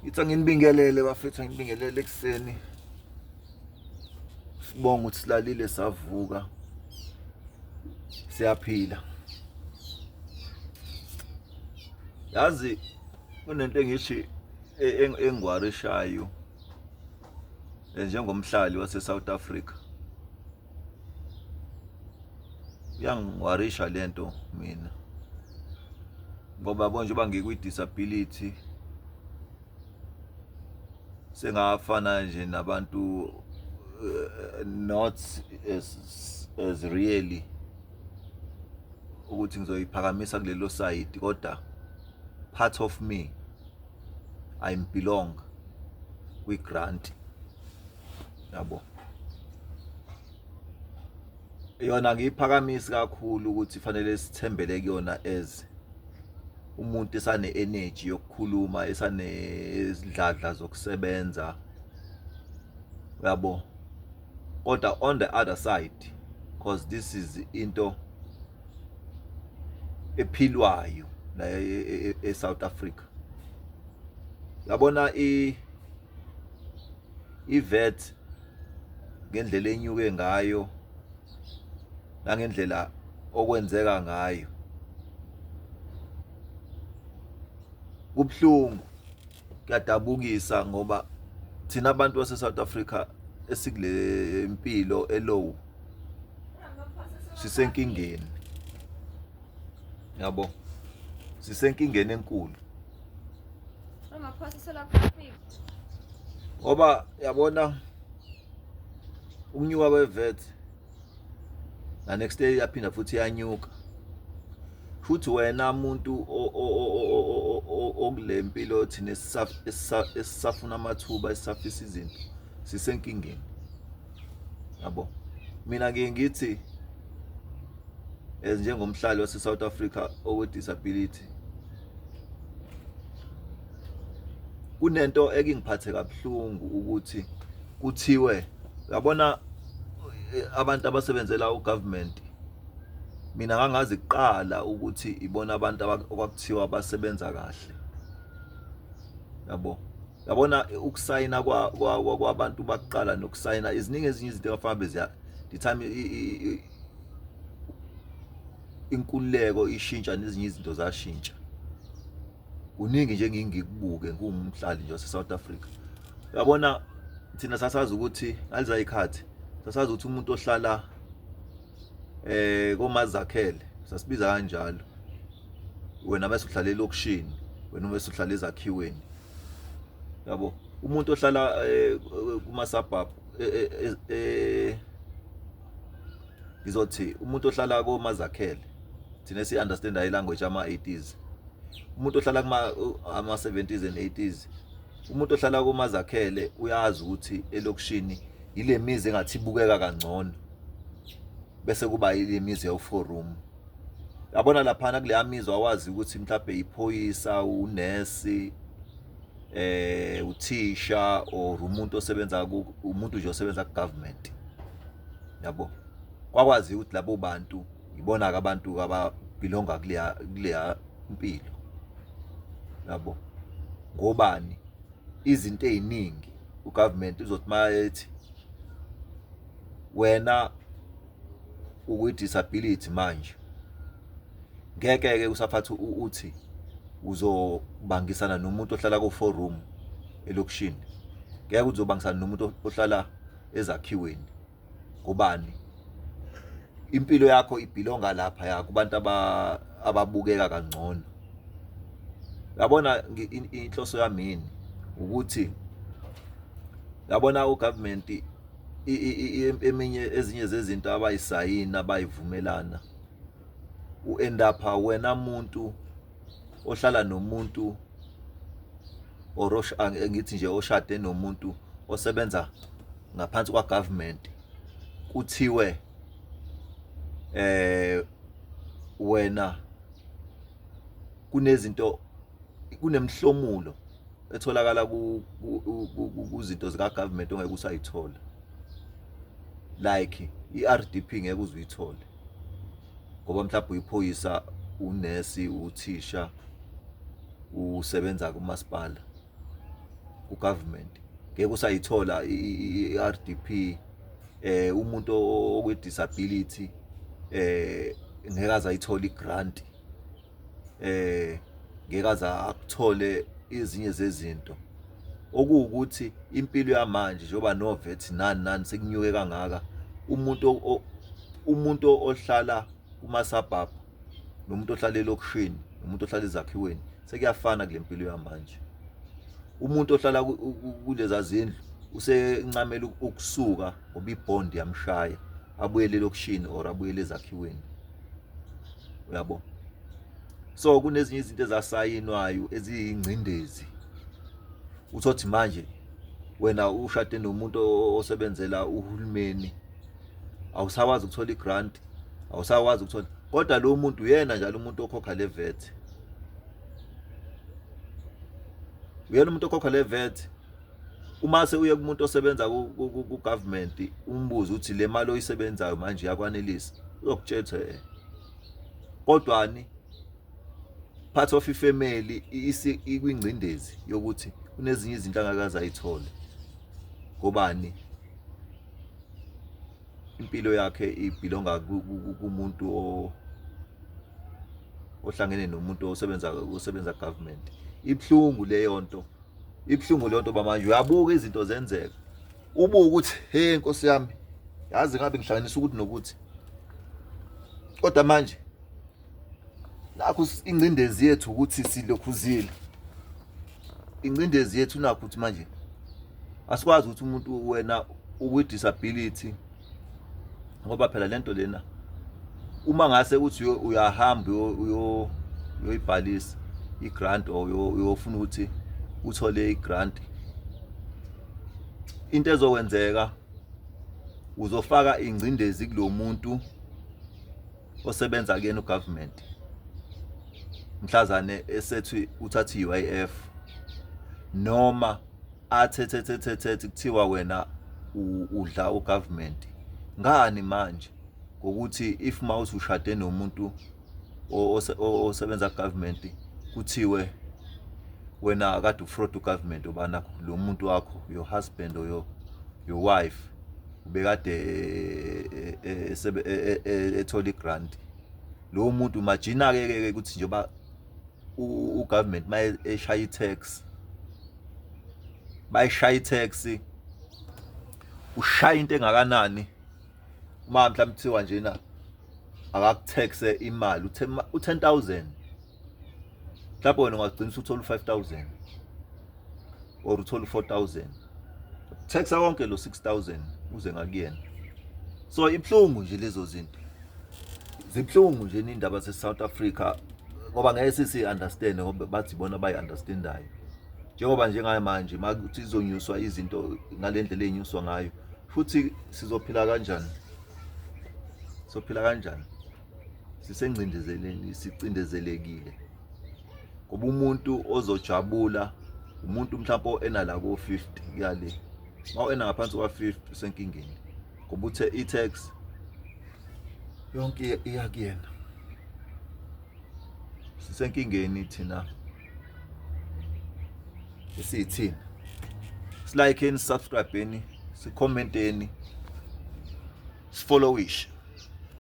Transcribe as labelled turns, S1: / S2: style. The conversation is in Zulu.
S1: Ithi anginibingelele bafethu, ngibingelele ekuseni. Sibonga ukuthi silalile savuka. Siyaphila. Yazi kunento engithi engwarishayo njengomhlali wase-South Africa. Yangiwarisha lento mina. Ngoba yabo njengoba ngikwi-disability sengafana nje nabantu not as really ukuthi ngizoyiphakamisa kulelo side, kodwa part of me I belong kwi-grant yabo. Yona ngiyiphakamisa kakhulu ukuthi fanele sithembele kuyona as umuntu esane-energy yokukhuluma, esanezidladla zokusebenza yabo. Kodwa on the other side, because this is into ephilwayo la e-South Africa. Yabona i-VAT ngendlela enyuke ngayo nangendlela okwenzeka ngayo kubhlungu, kuyadabukisa ngoba thina abantu base-South Africa esikule impilo elow sisenkingeni yabo, sisenkingeni enkulu ngoba yabona ukunyuka kwe-VAT na next day yaphinda futhi yanyuka. Futhi wena muntu okule mpilo thina esisafuna amathuba, esisafisa izinto, sisenkingeni yabo. Mina ngithi njengomhlali wase-South Africa okwe-disability, kunento ekingiphathe kabuhlungu ukuthi kuthiwe yabona abantu abasebenzela ugovernment, mina ngangazi kuqala ukuthi ibona abantu okwakuthiwa basebenza kahle yabo. Yabona ukusayina kwabantu bakuqala nokusayina iziningi ezinye izinto abafanele dithami inkululeko ishintsha nezinye izinto zashintsha. Kuningi nje ngikubuke ngumhlali nje wase-South Africa. Yabona thina sasazi ukuthi ngaliza ikhathi sasazi ukuthi umuntu ohlala komazakhele sasibiza kanjalo, wena bese uhlala elokishini, wena bese uhlala ezakhiweni yabo. Umuntu ohlala kuma-suburb ngizothi umuntu ohlala komazakhele, thina si-understand i-language ama-80s. Umuntu ohlala ama-70s and 80s, umuntu ohlala komazakhele uyazi ukuthi elokishini ile mizi engathi ibukeka kangcono, bese kuba ile mizi ye-4 room. Yabona laphana kule mizi wawazi ukuthi mhlawumbe iphoyisa, unesi, uthisha or umuntu osebenza umuntu nje osebenza ku-government yabo. Kwakwazi ukuthi labo bantu ibona-ke abantu ababelonga kuleya impilo yabo. Ngobani? Izinto eziningi ugovernment uzothi mayethi wena ukwi-disability manje ngeke-ke usafatha uthi uzobangisana nomuntu ohlala ku-4 room elokishini, ngeke uzobangisana nomuntu ohlala ezakhiweni. Ngobani? Impilo yakho ibhilonga lapha ya kubantu ababukeka kangcono. Yabona inhloso yami ukuthi yabona ugovernment eminye ezinye zezinto abayisayina abayivumelana u-end up wena muntu ohlala nomuntu or ngithi nje oshade nomuntu osebenza ngaphansi kwa-government, kuthiwe wena kunezinto, kunemhlomulo etholakala kuzinto zika-government ongeke usayithola, like i-RDP ngeke uze uyithole ngoba mhlawumbe uyiphoyisa, unesi, uthisha, usebenza kumasipala ku-government ngeke usayithola i-RDP. Umuntu okwi-disability ngeke aze ayithole i-grant, ngeke aze akuthole ezinye zezinto, okuwukuthi impilo yamanje njengoba no-VAT nani sekunyuke kangaka, umuntu ohlala kuma-suburb nomuntu ohlala elokishini nomuntu ohlala ezakhiweni sekuyafana kule mpilo yamanje. Umuntu ohlala kuleza zindlu usencamela ukusuka ngoba ibhondi yamshaya abuyele elokishini or abuyele ezakhiweni, uyabo. So kunezinye izinto ezasayinwayo eziyingcindezi, uthothi manje wena ushade nomuntu osebenzela uhulumeni awusakwazi ukuthola i-grant, awusakwazi ukuthola, kodwa lo muntu uyena njalo umuntu okhokha le VAT, uyena umuntu okhokha le VAT. Uma se uye kumuntu osebenza ku-government umbuzo uthi le mali oyisebenzayo manje yakwanelisa, uzokutshela kodwani part of ifamily ikwingcindezi yokuthi kunezinye izinto angakaze ayithole. Ngobani? Impilo yakhe ibhilonga kumuntu ohlangene nomuntu osebenza government. Ibhlungu leyo nto, ibhlungu leyo nto bamanje. Uyabuka izinto zenzeka, ubuka ukuthi hey Nkosi yami, yazi ngabe ngihlanganisa ukuthi nokuthi, kodwa manje nakho ingcindezi yethu ukuthi silokhuzile. Ingcindezi yethu nakho ukuthi manje asikwazi ukuthi umuntu wena ukwi-disability, ngoba phela lento lena uma ngase uthi uyahamba uyoyibhalisa i-grant or uyofuna ukuthi uthole i-grant, into ezokwenzeka uzofaka ingcindezi kulo muntu osebenza kuyena ugovernment, mhlazane esethi uthatha i-UIF noma athethe kuthiwa wena udla ugovernment. Ngani manje? Ngokuthi if mawuthi ushade nomuntu osebenza ku-government kuthiwe wena akade ufraud ugovernment, obana lo muntu wakho, your husband or your wife, ubekade ethola i-grant, lo muntu majina-ke ukuthi njengoba ugovernment maye eshaya i-tax, bayishaya i-tax, ushaya into engakanani. Uma mhlawumbe kuthiwa njena akakutaxe imali u-10,000, mhlawumbe wena ungagcina uthola u-5,000 or uthola u-4,000, taxa konke lo 6,000 uze ngakuyena. So ibhlungu nje lezo zinto, zibhlungu nje indaba ze-South Africa, ngoba ngeke si-understand ngoba bathi bona bayi-understandayo. Njengoba njengayo manje makuthi izonyuswa izinto ngale ndlela ezinyuswa ngayo, futhi sizophila kanjani? Sophila kanjani sicindezelekile? Ngoba umuntu ozojabula umuntu mhlawumbe enala ko-50 yale, ma ena ngaphansi kwa-50 usenkingeni, ngoba uthe i-tax yonke iyakuyena. Sisenkingeni thina esiyithina. Silikeni, subscribeeni, sicommenteni, sifollowishe.